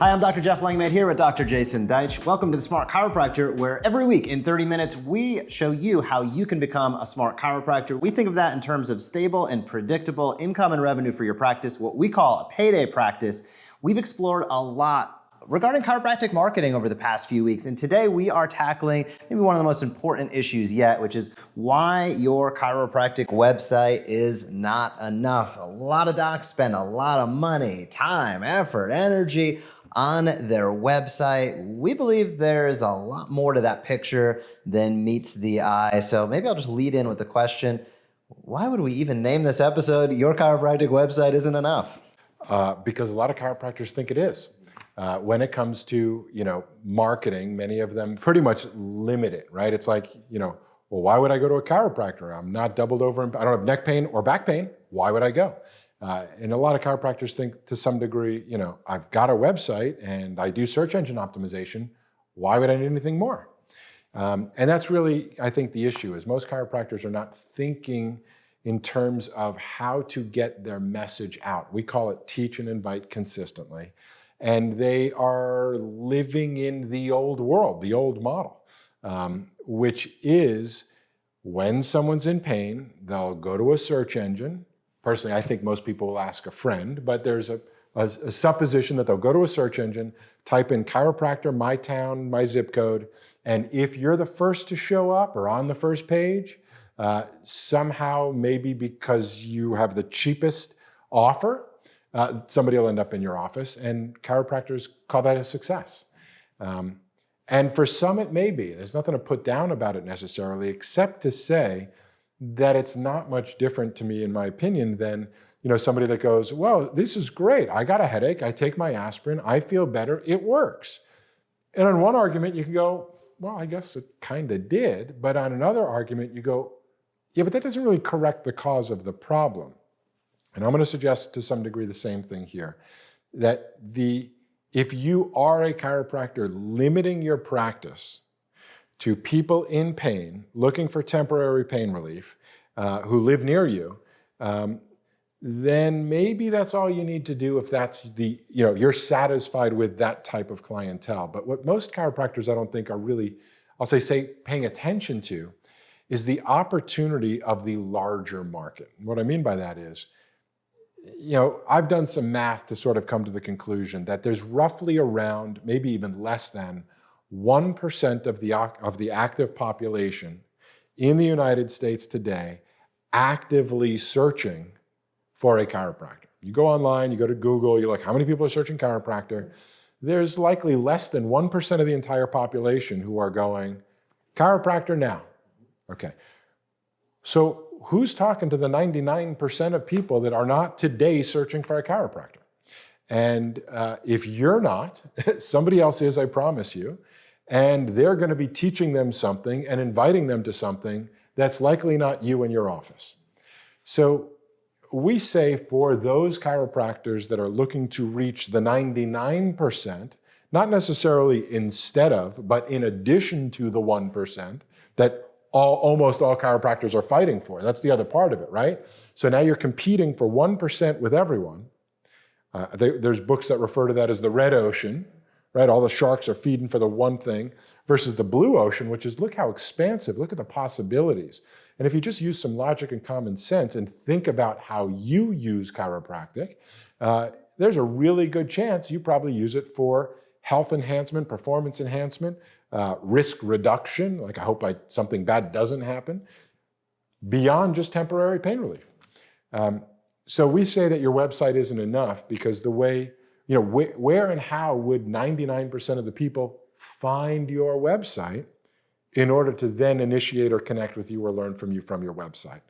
Hi, I'm Dr. Jeff Langmaid here with Dr. Jason Deitch. Welcome to the Smart Chiropractor, where every week in 30 minutes, we show you how you can become a smart chiropractor. We think of that in terms of stable and predictable income and revenue for your practice, what we call a payday practice. We've explored a lot regarding chiropractic marketing over the past few weeks, and today we are tackling maybe one of the most important issues yet, which is why your chiropractic website is not enough. A lot of docs spend a lot of money, time, effort, energy on their website. We believe there's a lot more to that picture than meets the eye. So maybe I'll just lead in with the question, why would we even name this episode, Your Chiropractic Website Isn't Enough? Because a lot of chiropractors think it is. When it comes to, marketing, many of them pretty much limit it, right? It's like, well, why would I go to a chiropractor? I'm not doubled over, I don't have neck pain or back pain. Why would I go? And a lot of chiropractors think to some degree, I've got a website and I do search engine optimization. Why would I need anything more? And that's really, I think, the issue is most chiropractors are not thinking in terms of how to get their message out. We call it teach and invite consistently. And they are living in the old world, the old model, which is when someone's in pain, they'll go to a search engine. Personally, I think most people will ask a friend, but there's a supposition that they'll go to a search engine, type in chiropractor, my town, my zip code, and if you're the first to show up or on the first page, somehow, maybe because you have the cheapest offer, somebody will end up in your office, and chiropractors call that a success. And for some, it may be. There's nothing to put down about it necessarily, except to say that it's not much different to me, in my opinion, than somebody that goes, well, this is great. I got a headache. I take my aspirin. I feel better. It works. And on one argument, you can go, well, I guess it kind of did. But on another argument, you go, yeah, but that doesn't really correct the cause of the problem. And I'm going to suggest to some degree the same thing here, that if you are a chiropractor limiting your practice to people in pain, looking for temporary pain relief, who live near you, then maybe that's all you need to do if that's you're satisfied with that type of clientele. But what most chiropractors I don't think are really, say paying attention to is the opportunity of the larger market. What I mean by that is, I've done some math to sort of come to the conclusion that there's roughly around, maybe even less than 1% of the active population in the United States today actively searching for a chiropractor. You go online, you go to Google, you're like, how many people are searching chiropractor? There's likely less than 1% of the entire population who are going, chiropractor now. Okay. So who's talking to the 99% of people that are not today searching for a chiropractor? And if you're not, somebody else is, I promise you, and they're going to be teaching them something and inviting them to something that's likely not you in your office. So we say for those chiropractors that are looking to reach the 99%, not necessarily instead of, but in addition to the 1% that almost all chiropractors are fighting for. That's the other part of it, right? So now you're competing for 1% with everyone. There's books that refer to that as the red ocean, right? All the sharks are feeding for the one thing, versus the blue ocean, which is, look how expansive, look at the possibilities. And if you just use some logic and common sense and think about how you use chiropractic, there's a really good chance you probably use it for health enhancement, performance enhancement, risk reduction, like I hope something bad doesn't happen, beyond just temporary pain relief. So we say that your website isn't enough because the way, where and how would 99% of the people find your website in order to then initiate or connect with you or learn from you from your website?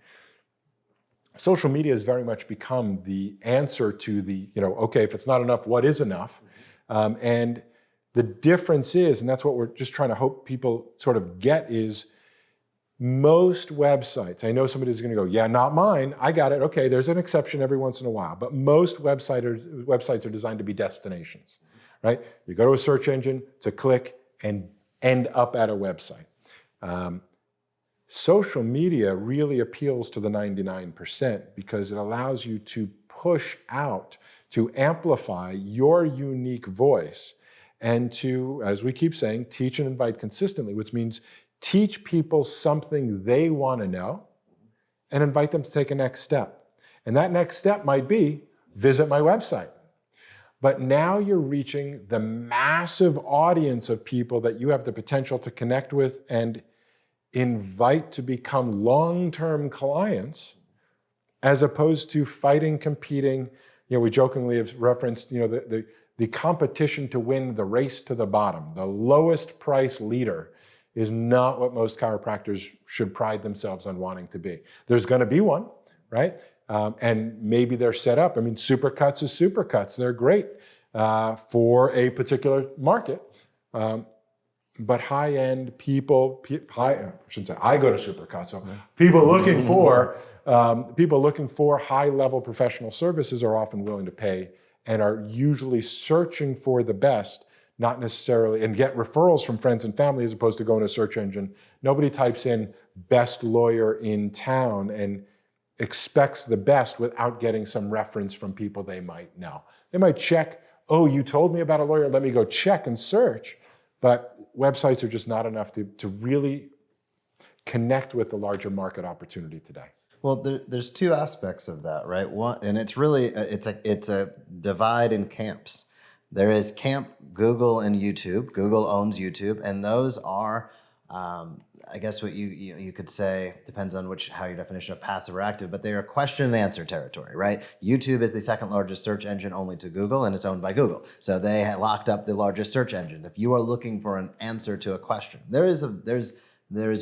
Social media has very much become the answer to the, okay, if it's not enough, what is enough? And the difference is, and that's what we're just trying to hope people sort of get, is most websites, I know somebody's going to go, yeah, not mine, I got it. Okay, there's an exception every once in a while, but most websites are designed to be destinations, right? You go to a search engine to click and end up at a website. Social media really appeals to the 99% because it allows you to push out to amplify your unique voice and to, as we keep saying, teach and invite consistently, which means teach people something they want to know and invite them to take a next step. And that next step might be visit my website. But now you're reaching the massive audience of people that you have the potential to connect with and invite to become long-term clients, as opposed to fighting, competing. We jokingly have referenced, the competition to win the race to the bottom. The lowest price leader is not what most chiropractors should pride themselves on wanting to be. There's going to be one, right? And maybe they're set up. I mean, Supercuts is Supercuts. They're great for a particular market. But high-end people, I shouldn't say I go to Supercuts. So people looking for high-level professional services are often willing to pay and are usually searching for the best, not necessarily, and get referrals from friends and family as opposed to going to a search engine. Nobody types in best lawyer in town and expects the best without getting some reference from people they might know. They might check, oh, you told me about a lawyer, let me go check and search. But websites are just not enough to really connect with the larger market opportunity today. Well, there's two aspects of that, right? One, and it's really it's a divide in camps. There is camp Google and YouTube. Google owns YouTube, and those are, I guess what you could say, depends on how your definition of passive or active, but they are question and answer territory, right? YouTube is the second largest search engine only to Google, and it's owned by Google. So they locked up the largest search engine. If you are looking for an answer to a question, there's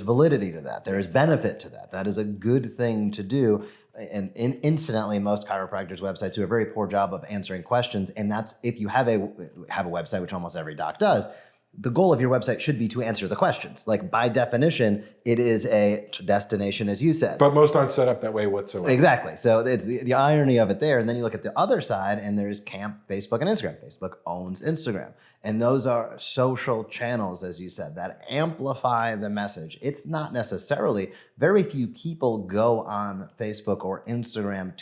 validity to that. There is benefit to that. That is a good thing to do. And incidentally, most chiropractors' websites do a very poor job of answering questions. And that's if you have a website, which almost every doc does. The goal of your website should be to answer the questions. Like by definition, it is a destination, as you said. But most aren't set up that way whatsoever. Exactly. So it's the irony of it there. And then you look at the other side, and there's camp Facebook and Instagram. Facebook owns Instagram. And those are social channels, as you said, that amplify the message. It's not necessarily, very few people go on Facebook or Instagram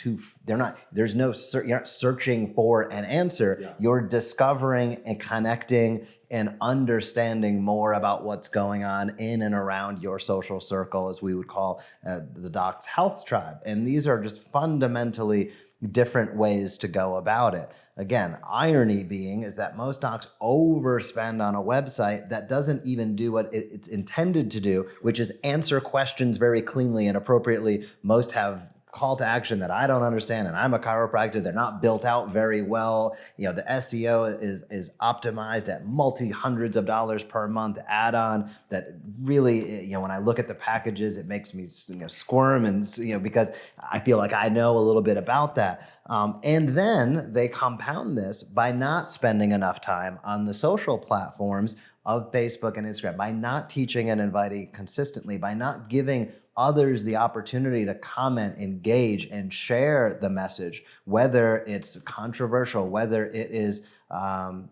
you're not searching for an answer. Yeah. You're discovering and connecting and understanding more about what's going on in and around your social circle, as we would call the doc's health tribe. And these are just fundamentally different ways to go about it. Again, irony being is that most docs overspend on a website that doesn't even do what it's intended to do, which is answer questions very cleanly and appropriately. Most have call to action that I don't understand, and I'm a chiropractor. They're not built out very well. The SEO is optimized at multi-hundreds of dollars per month add-on that really, when I look at the packages, it makes me squirm, and because I feel like I know a little bit about that. And then they compound this by not spending enough time on the social platforms of Facebook and Instagram, by not teaching and inviting consistently, by not giving others the opportunity to comment, engage, and share the message, whether it's controversial, whether it is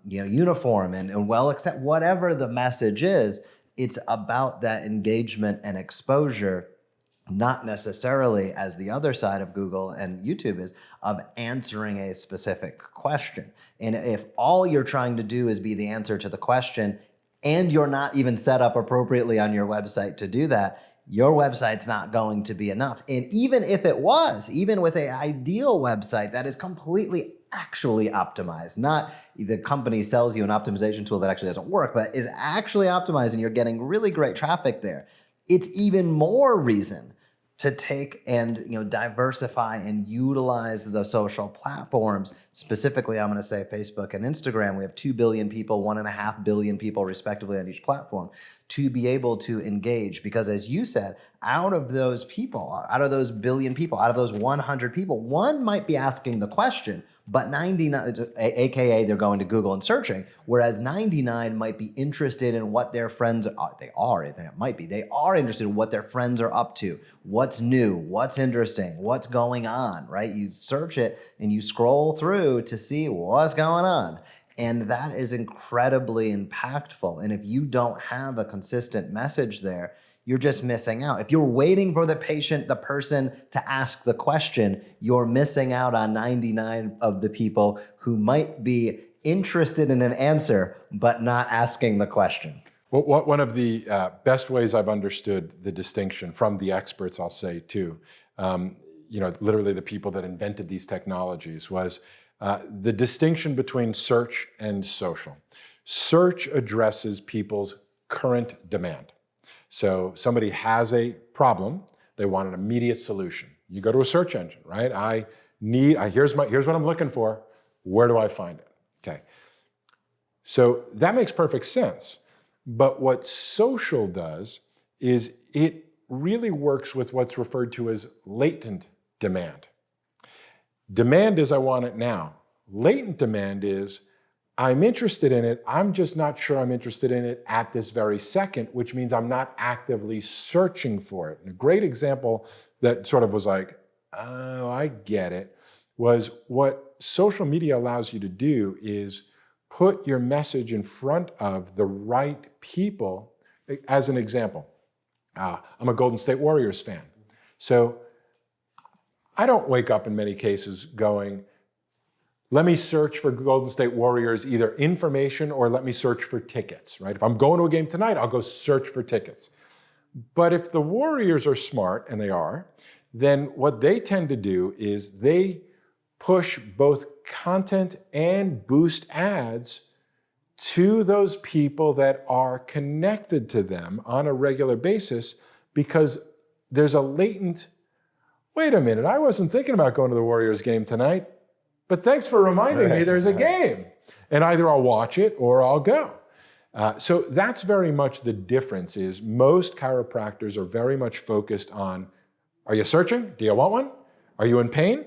uniform and well accepted, whatever the message is, it's about that engagement and exposure, not necessarily, as the other side of Google and YouTube is, of answering a specific question. And if all you're trying to do is be the answer to the question, and you're not even set up appropriately on your website to do that, your website's not going to be enough. And even if it was, even with an ideal website that is completely actually optimized, not the company sells you an optimization tool that actually doesn't work, but is actually optimized and you're getting really great traffic there, it's even more reason to take and diversify and utilize the social platforms. Specifically, I'm going to say Facebook and Instagram. We have 2 billion people, 1.5 billion people respectively on each platform, to be able to engage. Because as you said, out of those people, out of those billion people, out of those 100 people, one might be asking the question, but 99, AKA they're going to Google and searching, whereas 99 might be interested in what their friends are. They are interested in what their friends are up to, what's new, what's interesting, what's going on, right? You search it and you scroll through to see what's going on. And that is incredibly impactful. And if you don't have a consistent message there, you're just missing out. If you're waiting for the person to ask the question, you're missing out on 99 of the people who might be interested in an answer, but not asking the question. Well, one of the best ways I've understood the distinction from the experts, I'll say too, literally the people that invented these technologies, was the distinction between search and social. Search addresses people's current demand. So somebody has a problem, they want an immediate solution. You go to a search engine, right? Here's what I'm looking for. Where do I find it? Okay. So that makes perfect sense. But what social does is it really works with what's referred to as latent demand. Demand is I want it now. Latent demand is I'm interested in it, I'm just not sure I'm interested in it at this very second, which means I'm not actively searching for it. And a great example that sort of was like, oh, I get it, was what social media allows you to do is put your message in front of the right people. As an example, I'm a Golden State Warriors fan. So I don't wake up in many cases going, let me search for Golden State Warriors, either information or let me search for tickets, right? If I'm going to a game tonight, I'll go search for tickets. But if the Warriors are smart, and they are, then what they tend to do is they push both content and boost ads to those people that are connected to them on a regular basis, because there's a latent, wait a minute, I wasn't thinking about going to the Warriors game tonight, but thanks for reminding me there's a game. And either I'll watch it or I'll go. So that's very much the difference. Is most chiropractors are very much focused on, are you searching? Do you want one? Are you in pain?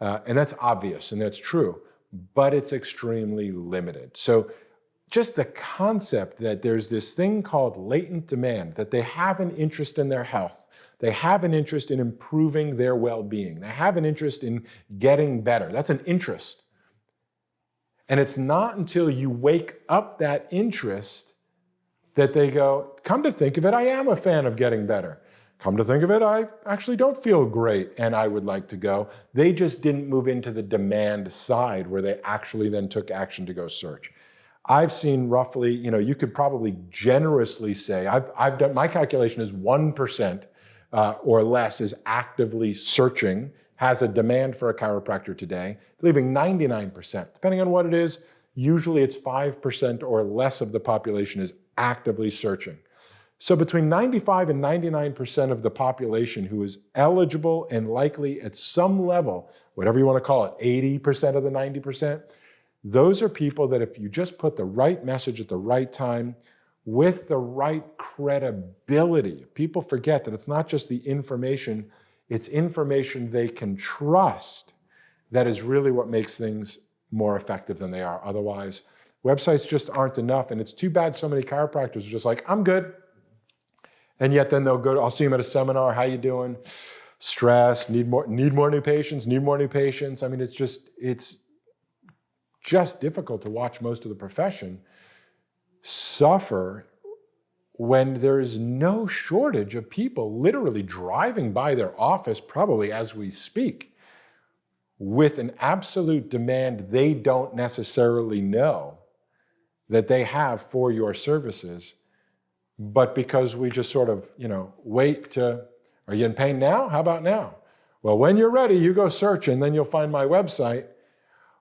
And that's obvious and that's true, but it's extremely limited. So just the concept that there's this thing called latent demand, that they have an interest in their health, they have an interest in improving their well-being, they have an interest in getting better. That's an interest. And it's not until you wake up that interest that they go, come to think of it, I am a fan of getting better. Come to think of it, I actually don't feel great and I would like to go. They just didn't move into the demand side where they actually then took action to go search. I've seen roughly, you could probably generously say, I've done, my calculation is 1% or less is actively searching, has a demand for a chiropractor today, leaving 99%. Depending on what it is, usually it's 5% or less of the population is actively searching. So between 95 and 99% of the population who is eligible and likely at some level, whatever you want to call it, 80% of the 90%, those are people that if you just put the right message at the right time with the right credibility, people forget that it's not just the information, it's information they can trust that is really what makes things more effective than they are. Otherwise, websites just aren't enough. And it's too bad so many chiropractors are just like, I'm good. And yet then they'll go, I'll see them at a seminar, how you doing? Stress, need more new patients. I mean, it's just difficult to watch most of the profession suffer when there is no shortage of people literally driving by their office, probably as we speak, with an absolute demand they don't necessarily know that they have for your services. But because we just sort of, wait to, are you in pain now? How about now? Well, when you're ready, you go search and then you'll find my website,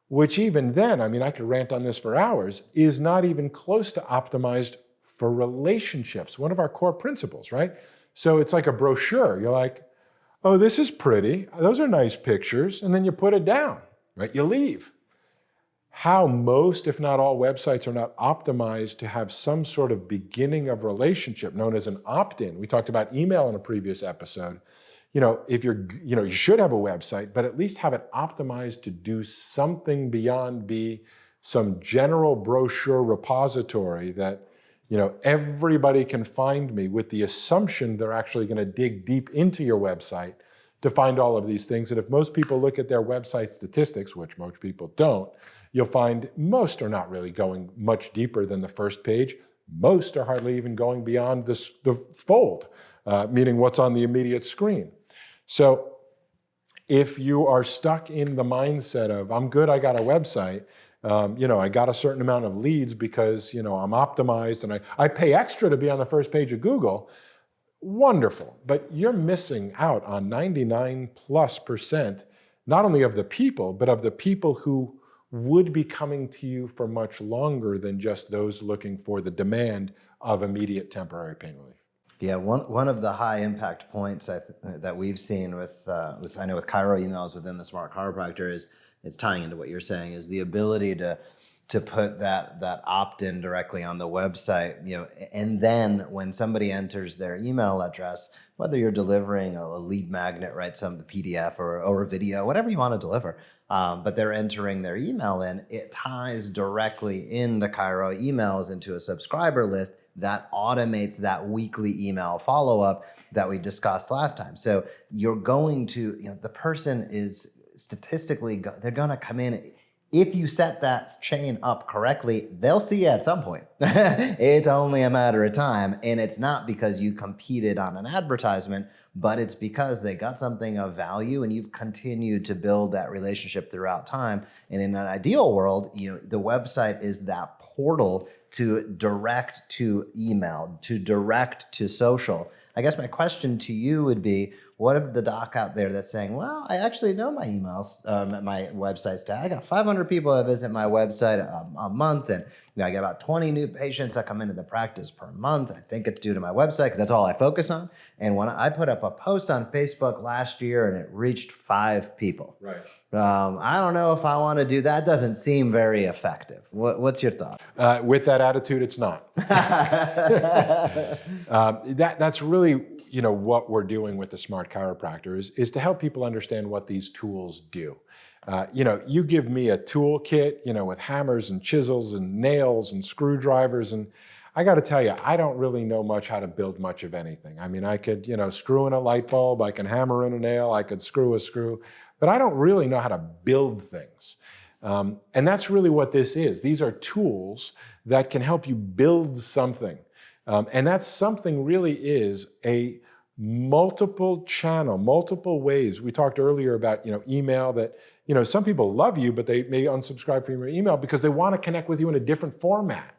which even then, I mean, I could rant on this for hours, is not even close to optimized for relationships, one of our core principles, right? So it's like a brochure. You're like, oh, this is pretty. Those are nice pictures. And then you put it down, right? You leave. How most, if not all, websites are not optimized to have some sort of beginning of relationship known as an opt-in. We talked about email in a previous episode. If you should have a website, but at least have it optimized to do something beyond be some general brochure repository that, everybody can find me with the assumption they're actually going to dig deep into your website to find all of these things. And if most people look at their website statistics, which most people don't, you'll find most are not really going much deeper than the first page. Most are hardly even going beyond the fold, meaning what's on the immediate screen. So if you are stuck in the mindset of, I'm good, I got a website, I got a certain amount of leads because, I'm optimized and I pay extra to be on the first page of Google, wonderful. But you're missing out on 99+%, not only of the people, but of the people who would be coming to you for much longer than just those looking for the demand of immediate temporary pain relief. Yeah, one of the high impact points that we've seen with Chiro emails within the Smart Chiropractor is tying into what you're saying, is the ability to put that opt-in directly on the website, and then when somebody enters their email address, whether you're delivering a lead magnet, right, some PDF or a video, whatever you want to deliver, but they're entering their email in, it ties directly into Chiro emails into a subscriber list that automates that weekly email follow-up that we discussed last time. So you're going to, the person is statistically, they're going to come in. If you set that chain up correctly, they'll see you at some point. It's only a matter of time. And it's not because you competed on an advertisement, but it's because they got something of value and you've continued to build that relationship throughout time. And in an ideal world, the website is that portal to direct to email, to direct to social. I guess my question to you would be, what if the doc out there that's saying, well, I actually know my emails, my website's tag. I got 500 people that visit my website a month, and I get about 20 new patients that come into the practice per month. I think it's due to my website because that's all I focus on. And when I put up a post on Facebook last year and it reached 5 people. Right. I don't know if I want to do that. Doesn't seem very effective. What's your thought? With that attitude, it's not. That's really, what we're doing with the Smart Chiropractor is to help people understand what these tools do. You give me a toolkit, with hammers and chisels and nails and screwdrivers, and I got to tell you, I don't really know much how to build much of anything. I mean, I could, screw in a light bulb, I can hammer in a nail, I could screw a screw, but I don't really know how to build things. And that's really what this is. These are tools that can help you build something. And that something really is a multiple channel, multiple ways. We talked earlier about, email that, some people love you, but they may unsubscribe from your email because they want to connect with you in a different format.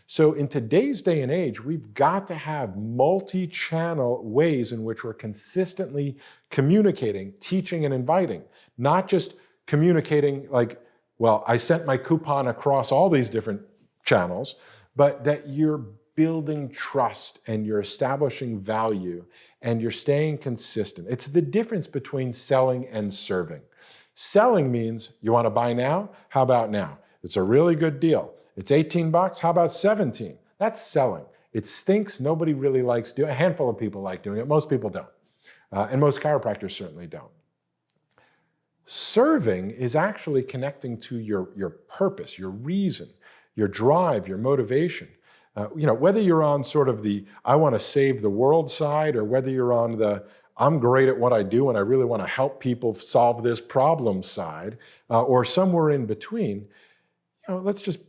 So in today's day and age, we've got to have multi-channel ways in which we're consistently communicating, teaching, and inviting, not just communicating like, well, I sent my coupon across all these different channels, but that you're building trust and you're establishing value and you're staying consistent. It's the difference between selling and serving. Selling means you want to buy now? How about now? It's a really good deal. It's $18, how about 17? That's selling. It stinks, nobody really likes doing it. A handful of people like doing it, most people don't. And most chiropractors certainly don't. Serving is actually connecting to your purpose, your reason, your drive, your motivation. Whether you're on sort of the I want to save the world side, or whether you're on the I'm great at what I do and I really want to help people solve this problem side, or somewhere in between, let's just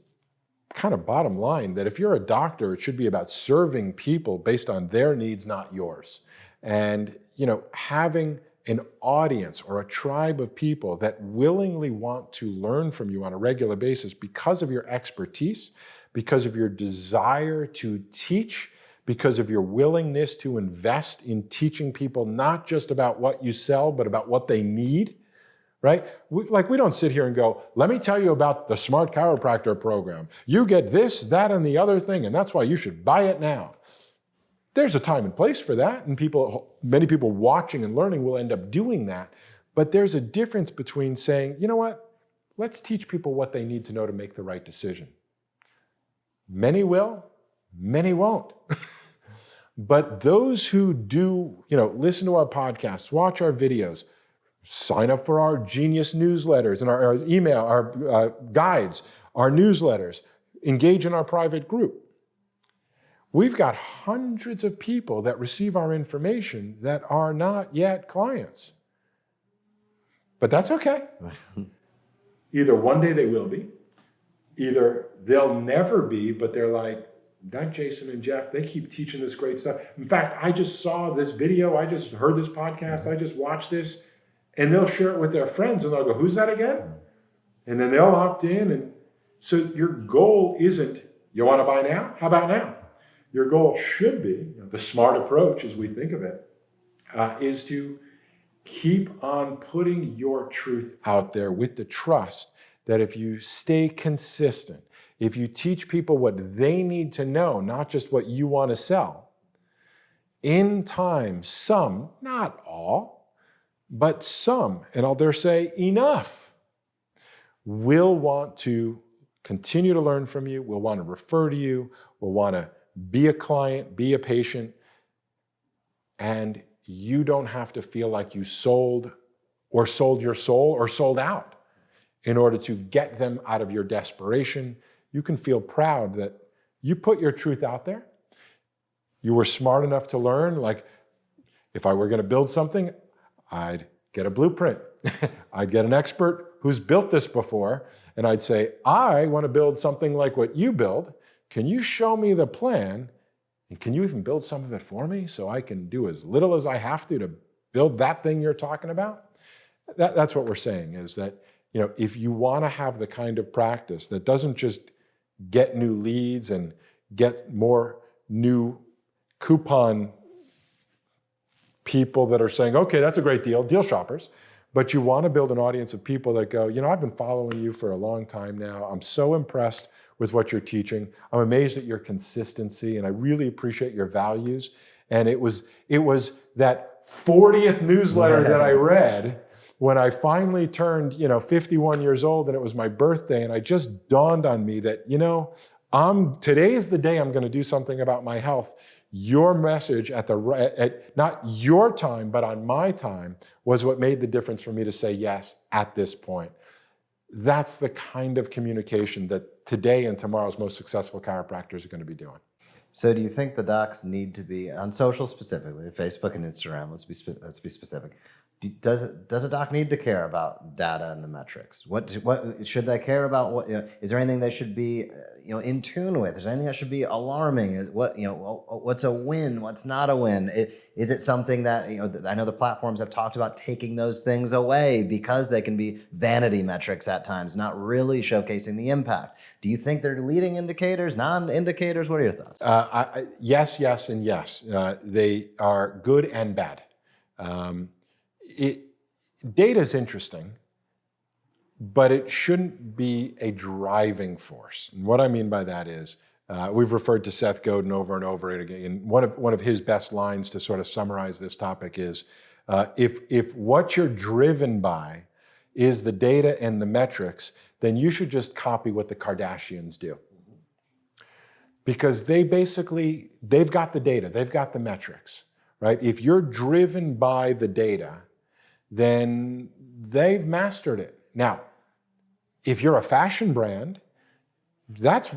kind of bottom line that if you're a doctor, it should be about serving people based on their needs, not yours. And, having an audience or a tribe of people that willingly want to learn from you on a regular basis because of your expertise, because of your desire to teach, because of your willingness to invest in teaching people not just about what you sell, but about what they need, right? We don't sit here and go, let me tell you about the Smart Chiropractor program. You get this, that, and the other thing, and that's why you should buy it now. There's a time and place for that, and many people watching and learning will end up doing that. But there's a difference between saying, you know what, let's teach people what they need to know to make the right decision. Many will, many won't. But those who do, listen to our podcasts, watch our videos, sign up for our Genius newsletters and our email, our guides, our newsletters, engage in our private group. We've got hundreds of people that receive our information that are not yet clients. But that's okay. Either one day they will be, either they'll never be, but they're like, that Jason and Jeff, they keep teaching this great stuff. In fact, I just saw this video, I just heard this podcast, I just watched this, and they'll share it with their friends and they'll go, who's that again? And then they'll opt in. And so your goal isn't, you want to buy now? How about now? Your goal should be, the smart approach as we think of it, is to keep on putting your truth out there with the trust that if you stay consistent, if you teach people what they need to know, not just what you want to sell, in time, some, not all, but some, and I'll dare say enough, will want to continue to learn from you, will want to refer to you, will want to be a client, be a patient, and you don't have to feel like you sold your soul or sold out in order to get them out of your desperation. You can feel proud that you put your truth out there. You were smart enough to learn, like if I were going to build something, I'd get a blueprint. I'd get an expert who's built this before, and I'd say, I want to build something like what you build. Can you show me the plan? And can you even build some of it for me so I can do as little as I have to build that thing you're talking about? That's what we're saying, is that, if you want to have the kind of practice that doesn't just get new leads and get more new coupon people that are saying, okay, that's a great deal shoppers, but you want to build an audience of people that go, I've been following you for a long time now. I'm so impressed with what you're teaching. I'm amazed at your consistency, and I really appreciate your values. And it was that 40th newsletter that I read when I finally turned, 51 years old, and it was my birthday, and it just dawned on me that, today is the day I'm going to do something about my health. Your message at not your time, but on my time, was what made the difference for me to say yes at this point. That's the kind of communication that today and tomorrow's most successful chiropractors are going to be doing. So do you think the docs need to be, on social specifically, Facebook and Instagram, let's be specific, does a doc need to care about data and the metrics? What should they care about? Is there anything they should be in tune with? Is there anything that should be alarming? What's a win? What's not a win? Is it something that I know the platforms have talked about taking those things away because they can be vanity metrics at times, not really showcasing the impact? Do you think they're leading indicators, non-indicators? What are your thoughts? Yes, and yes. They are good and bad. Data is interesting, but it shouldn't be a driving force. And what I mean by that is, we've referred to Seth Godin over and over again. And one of his best lines to sort of summarize this topic is, if what you're driven by is the data and the metrics, then you should just copy what the Kardashians do. Because they've got the data, they've got the metrics, right? If you're driven by the data, then they've mastered it. Now, if you're a fashion brand, that's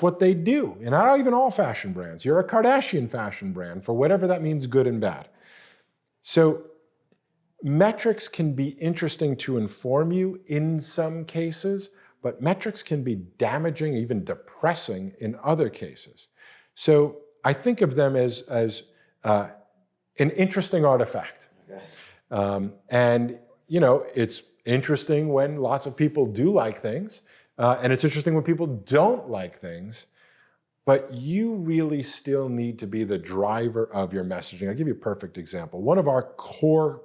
what they do. And not even all fashion brands. You're a Kardashian fashion brand, for whatever that means, good and bad. So metrics can be interesting to inform you in some cases, but metrics can be damaging, even depressing in other cases. So I think of them as an interesting artifact. Okay. And it's interesting when lots of people do like things, and it's interesting when people don't like things, but you really still need to be the driver of your messaging. I'll give you a perfect example. One of our core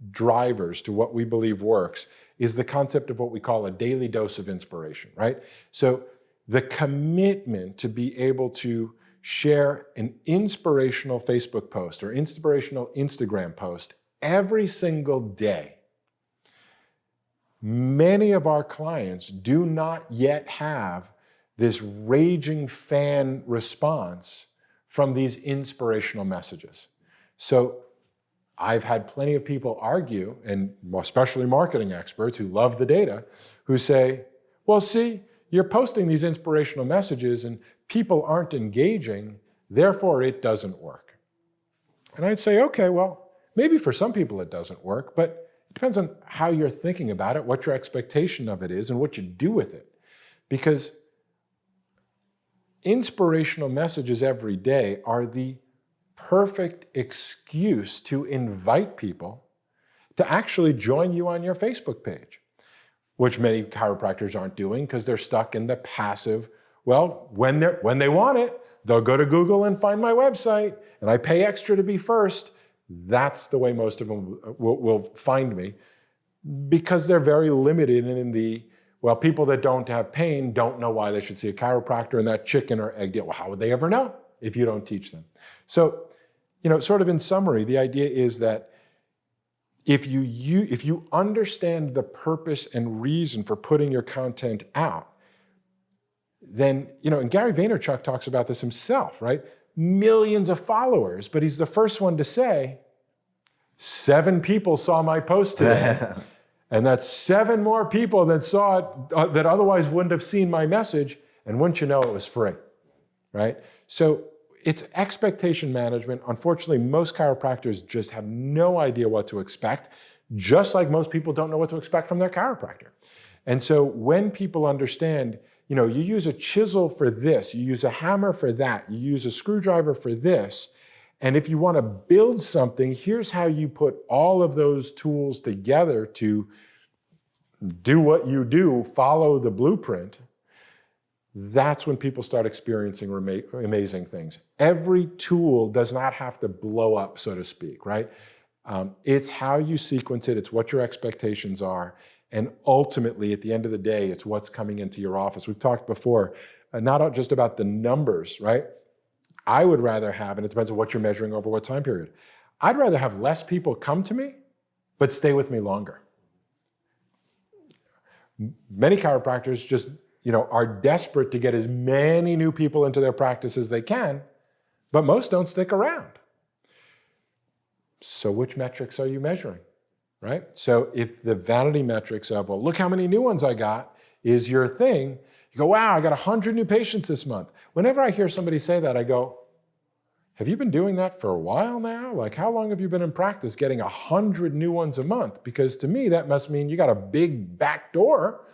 drivers to what we believe works is the concept of what we call a daily dose of inspiration, right? So the commitment to be able to share an inspirational Facebook post or inspirational Instagram post every single day. Many of our clients do not yet have this raging fan response from these inspirational messages. So I've had plenty of people argue, and especially marketing experts who love the data, who say, well, see, you're posting these inspirational messages and people aren't engaging, therefore it doesn't work. And I'd say, okay, well, maybe for some people it doesn't work, but It depends on how you're thinking about it, what your expectation of it is, and what you do with it. Because inspirational messages every day are the perfect excuse to invite people to actually join you on your Facebook page, which many chiropractors aren't doing because they're stuck in the passive, well, when they want it, they'll go to Google and find my website, and I pay extra to be first. That's the way most of them will find me, because they're very limited in the, well, people that don't have pain don't know why they should see a chiropractor, and that chicken or egg deal. Well, how would they ever know if you don't teach them? So, sort of in summary, the idea is that if you understand the purpose and reason for putting your content out, then, and Gary Vaynerchuk talks about this himself, right? Millions of followers, but he's the first one to say, 7 people saw my post today. And that's 7 more people that saw it that otherwise wouldn't have seen my message, and wouldn't you know, it was free, right? So it's expectation management. Unfortunately, most chiropractors just have no idea what to expect, just like most people don't know what to expect from their chiropractor. And so when people understand, you use a chisel for this, you use a hammer for that, you use a screwdriver for this, and if you want to build something, here's how you put all of those tools together to do what you do, follow the blueprint. That's when people start experiencing amazing things. Every tool does not have to blow up, so to speak, right? It's how you sequence it, it's what your expectations are, and ultimately, at the end of the day, it's what's coming into your office. We've talked before, not just about the numbers, right? I would rather have, and it depends on what you're measuring over what time period, I'd rather have less people come to me, but stay with me longer. Many chiropractors just, are desperate to get as many new people into their practice as they can, but most don't stick around. So which metrics are you measuring, right? So if the vanity metrics of, well, look how many new ones I got is your thing, you go, wow, I got 100 new patients this month. Whenever I hear somebody say that, I go, have you been doing that for a while now? Like, how long have you been in practice getting 100 new ones a month? Because to me, that must mean you got a big back door,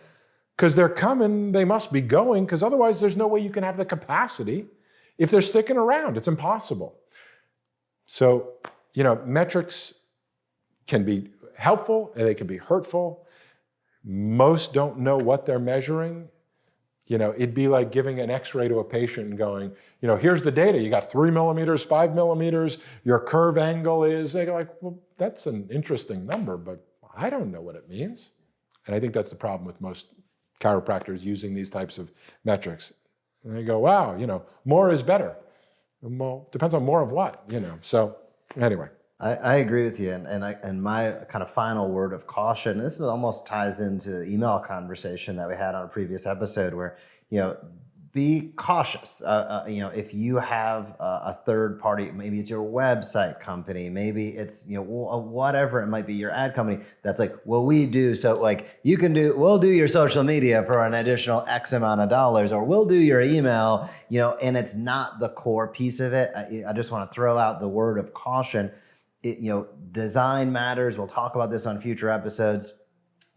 because they're coming, they must be going, because otherwise there's no way you can have the capacity if they're sticking around. It's impossible. So, metrics can be helpful and they can be hurtful. Most don't know what they're measuring. It'd be like giving an x-ray to a patient and going, here's the data. You got 3 millimeters, 5 millimeters, your curve angle is, they go like, well, that's an interesting number, but I don't know what it means. And I think that's the problem with most chiropractors using these types of metrics. And they go, wow, more is better. Well, depends on more of what, So anyway. I agree with you, and my kind of final word of caution. This almost ties into the email conversation that we had on a previous episode, where be cautious. If you have a third party, maybe it's your website company, maybe it's whatever it might be, your ad company. That's like, well, we do so. Like we'll do your social media for an additional X amount of dollars, or we'll do your email. And it's not the core piece of it. I just want to throw out the word of caution. Design matters. We'll talk about this on future episodes.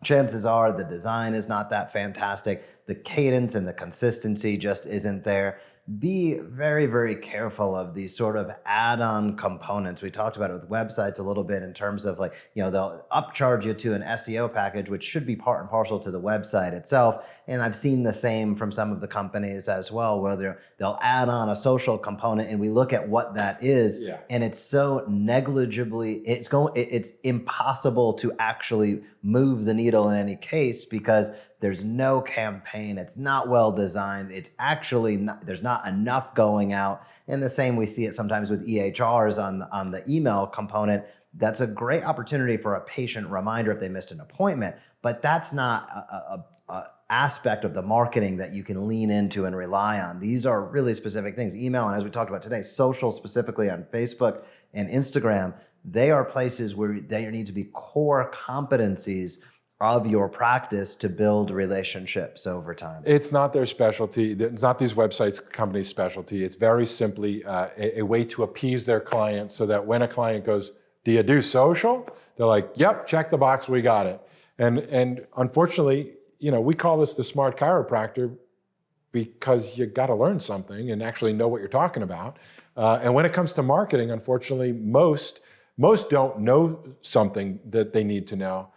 Chances are the design is not that fantastic. The cadence and the consistency just isn't there. Be very, very careful of these sort of add-on components. We talked about it with websites a little bit in terms of they'll upcharge you to an SEO package, which should be part and parcel to the website itself. And I've seen the same from some of the companies as well, where they'll add on a social component, and we look at what that is, and it's so negligibly, it's impossible to actually move the needle in any case, because there's no campaign. It's not well designed. It's actually there's not enough going out. And the same, we see it sometimes with EHRs on the email component. That's a great opportunity for a patient reminder if they missed an appointment, but that's not a aspect of the marketing that you can lean into and rely on. These are really specific things. Email, and as we talked about today, social, specifically on Facebook and Instagram, they are places where there need to be core competencies of your practice to build relationships over time. It's not their specialty. It's not these websites companies' specialty. It's very simply a way to appease their clients, so that when a client goes, Do you do social? They're like, yep, check the box, we got it. And unfortunately, we call this the Smart Chiropractor because you got to learn something and actually know what you're talking about. And when it comes to marketing, unfortunately, most don't know something that they need to know.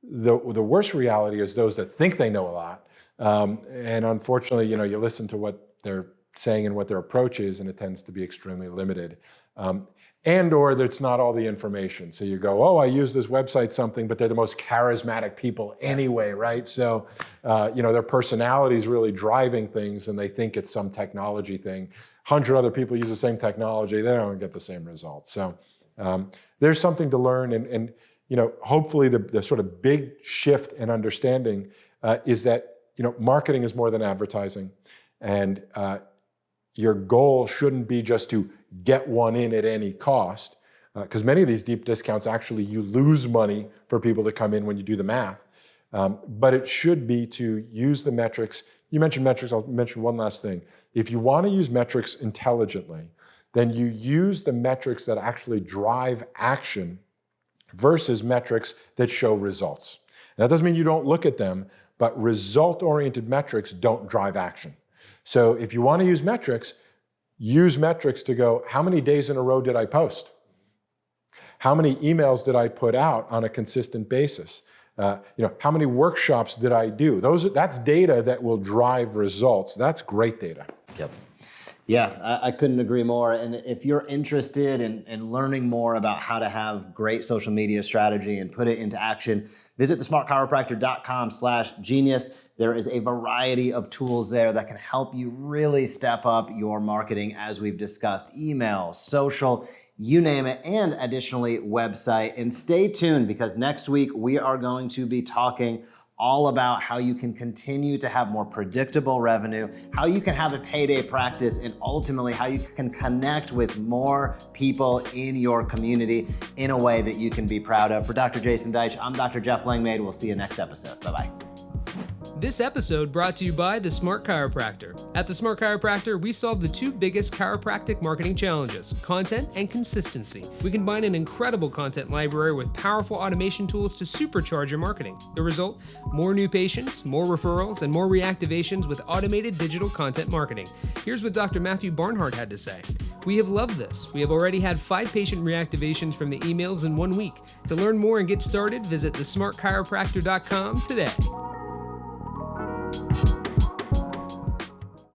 The worst reality is those that think they know a lot. And unfortunately, you listen to what they're saying and what their approach is, and it tends to be extremely limited. And or it's not all the information. So you go, oh, I use this website something, but they're the most charismatic people anyway, right? So, their personality is really driving things and they think it's some technology thing. 100 other people use the same technology, they don't get the same results. So there's something to learn, and hopefully the sort of big shift in understanding is that, marketing is more than advertising, and your goal shouldn't be just to get one in at any cost, because many of these deep discounts, actually you lose money for people to come in when you do the math. But it should be to use the metrics. You mentioned metrics, I'll mention one last thing. If you want to use metrics intelligently, then you use the metrics that actually drive action versus metrics that show results. And that doesn't mean you don't look at them, but result-oriented metrics don't drive action. So if you want to use metrics to go, how many days in a row did I post? How many emails did I put out on a consistent basis? How many workshops did I do? That's data that will drive results. That's great data. Yep. Yeah, I couldn't agree more. And if you're interested in learning more about how to have great social media strategy and put it into action, visit thesmartchiropractor.com/genius. There is a variety of tools there that can help you really step up your marketing, as we've discussed: email, social, you name it, and additionally website. And stay tuned, because next week we are going to be talking all about how you can continue to have more predictable revenue, how you can have a payday practice, and ultimately how you can connect with more people in your community in a way that you can be proud of. For Dr. Jason Deitch, I'm Dr. Jeff Langmaid. We'll see you next episode. Bye-bye. This episode brought to you by the Smart Chiropractor. At the Smart Chiropractor, we solve the two biggest chiropractic marketing challenges: content and consistency. We combine an incredible content library with powerful automation tools to supercharge your marketing. The result? More new patients, more referrals, and more reactivations with automated digital content marketing. Here's what Dr. Matthew Barnhart had to say. We have loved this. We have already had 5 patient reactivations from the emails in 1 week. To learn more and get started, visit thesmartchiropractor.com today.